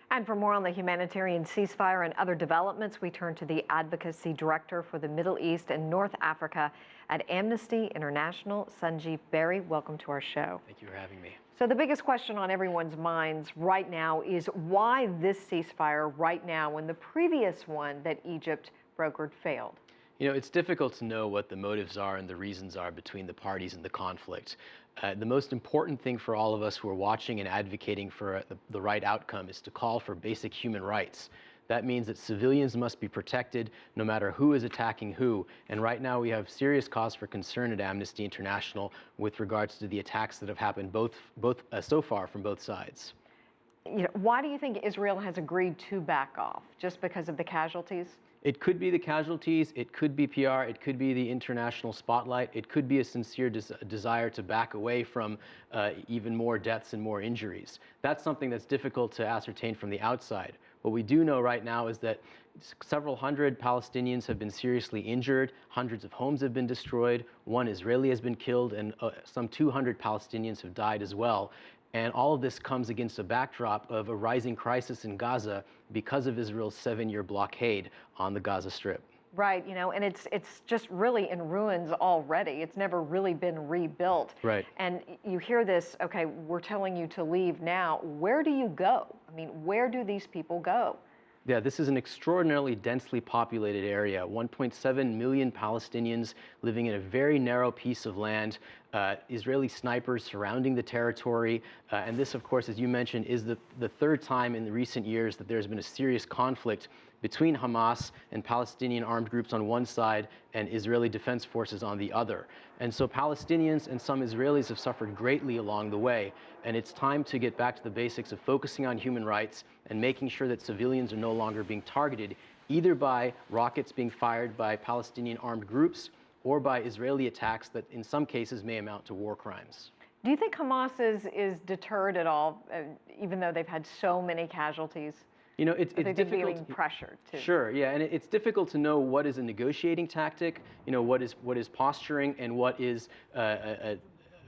And for more on the humanitarian ceasefire and other developments, we turn to the Advocacy Director for the Middle East and North Africa at Amnesty International, Sunjeev Bery. Welcome to our show. Thank you for having me. So the biggest question on everyone's minds right now is why this ceasefire right now when the previous one that Egypt brokered failed? You know, it's difficult to know what the motives are and the reasons are between the parties in the conflict. The most important thing for all of us who are watching and advocating for the right outcome is to call for basic human rights. That means that civilians must be protected no matter who is attacking who. And right now we have serious cause for concern at Amnesty International with regards to the attacks that have happened so far from both sides. You know, why do you think Israel has agreed to back off? Just because of the casualties? It could be the casualties, it could be PR, it could be the international spotlight, it could be a sincere desire to back away from even more deaths and more injuries. That's something that's difficult to ascertain from the outside. What we do know right now is that several hundred Palestinians have been seriously injured, hundreds of homes have been destroyed, one Israeli has been killed, and some 200 Palestinians have died as well. And all of this comes against a backdrop of a rising crisis in Gaza because of Israel's 7-year blockade on the Gaza Strip. Right, you know, and it's just really in ruins already. It's never really been rebuilt. Right. And you hear this, okay, we're telling you to leave now. Where do you go? I mean, where do these people go? Yeah, this is an extraordinarily densely populated area, 1.7 million Palestinians living in a very narrow piece of land, Israeli snipers surrounding the territory. And this, of course, as you mentioned, is the third time in the recent years that there's been a serious conflict between Hamas and Palestinian armed groups on one side and Israeli defense forces on the other. And so Palestinians and some Israelis have suffered greatly along the way. And it's time to get back to the basics of focusing on human rights and making sure that civilians are no longer being targeted either by rockets being fired by Palestinian armed groups or by Israeli attacks that in some cases may amount to war crimes. Do you think Hamas is deterred at all, even though they've had so many casualties? You know, it's difficult. Feeling pressured too. Sure, yeah, and it's difficult to know what is a negotiating tactic, you know, what is posturing, and what is a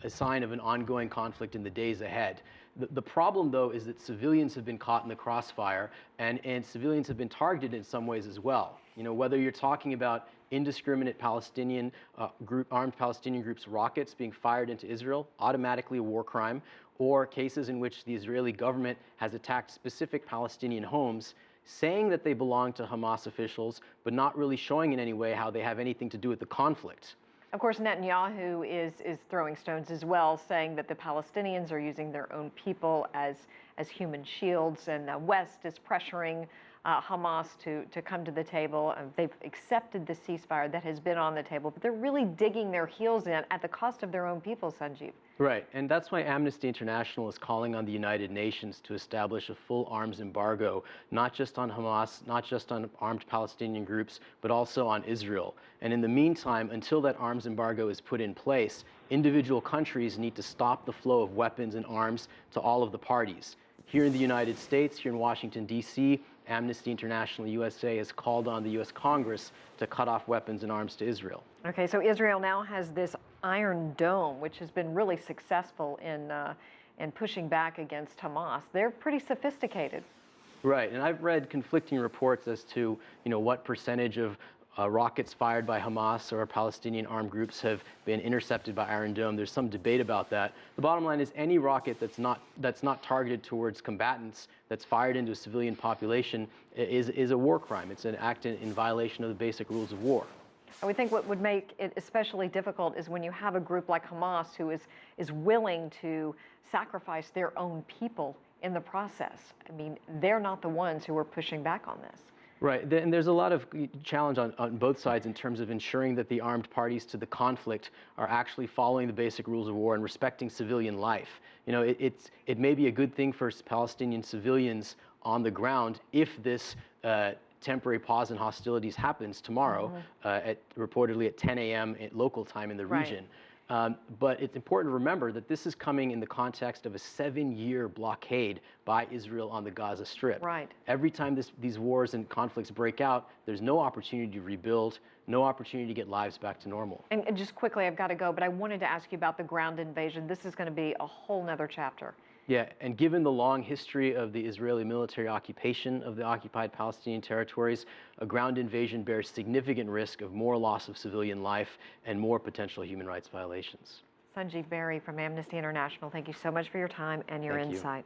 sign of an ongoing conflict in the days ahead. The problem, though, is that civilians have been caught in the crossfire, and civilians have been targeted in some ways as well. You know, whether you're talking about indiscriminate Palestinian armed Palestinian groups' rockets being fired into Israel, automatically a war crime, or cases in which the Israeli government has attacked specific Palestinian homes, saying that they belong to Hamas officials, but not really showing in any way how they have anything to do with the conflict. Of course, Netanyahu is throwing stones as well, saying that the Palestinians are using their own people as human shields, and the West is pressuring Hamas to come to the table. They've accepted the ceasefire that has been on the table, but they're really digging their heels in at the cost of their own people, Sunjeev. Right, and that's why Amnesty International is calling on the United Nations to establish a full arms embargo, not just on Hamas, not just on armed Palestinian groups, but also on Israel. And in the meantime, until that arms embargo is put in place, individual countries need to stop the flow of weapons and arms to all of the parties. Here in the United States, here in Washington, D.C., Amnesty International USA has called on the U.S. Congress to cut off weapons and arms to Israel. Okay, so Israel now has this Iron Dome, which has been really successful in pushing back against Hamas. They're pretty sophisticated. Right, and I've read conflicting reports as to, you know, what percentage of rockets fired by Hamas or Palestinian armed groups have been intercepted by Iron Dome. There's some debate about that. The bottom line is any rocket that's not targeted towards combatants, that's fired into a civilian population, is a war crime. It's an act in violation of the basic rules of war. I would think what would make it especially difficult is when you have a group like Hamas who is willing to sacrifice their own people in the process. I mean, they're not the ones who are pushing back on this. Right, and there's a lot of challenge on both sides in terms of ensuring that the armed parties to the conflict are actually following the basic rules of war and respecting civilian life. You know, it may be a good thing for Palestinian civilians on the ground if this temporary pause in hostilities happens tomorrow, reportedly at 10 a.m. local time in the region. But it's important to remember that this is coming in the context of a 7-year blockade by Israel on the Gaza Strip. Right. Every time these wars and conflicts break out, there's no opportunity to rebuild, no opportunity to get lives back to normal. And just quickly, I've got to go, but I wanted to ask you about the ground invasion. This is going to be a whole nother chapter Yeah, and given the long history of the Israeli military occupation of the occupied Palestinian territories, a ground invasion bears significant risk of more loss of civilian life and more potential human rights violations. Sunjeev Bery from Amnesty International, thank you so much for your time and your Thank you. insight.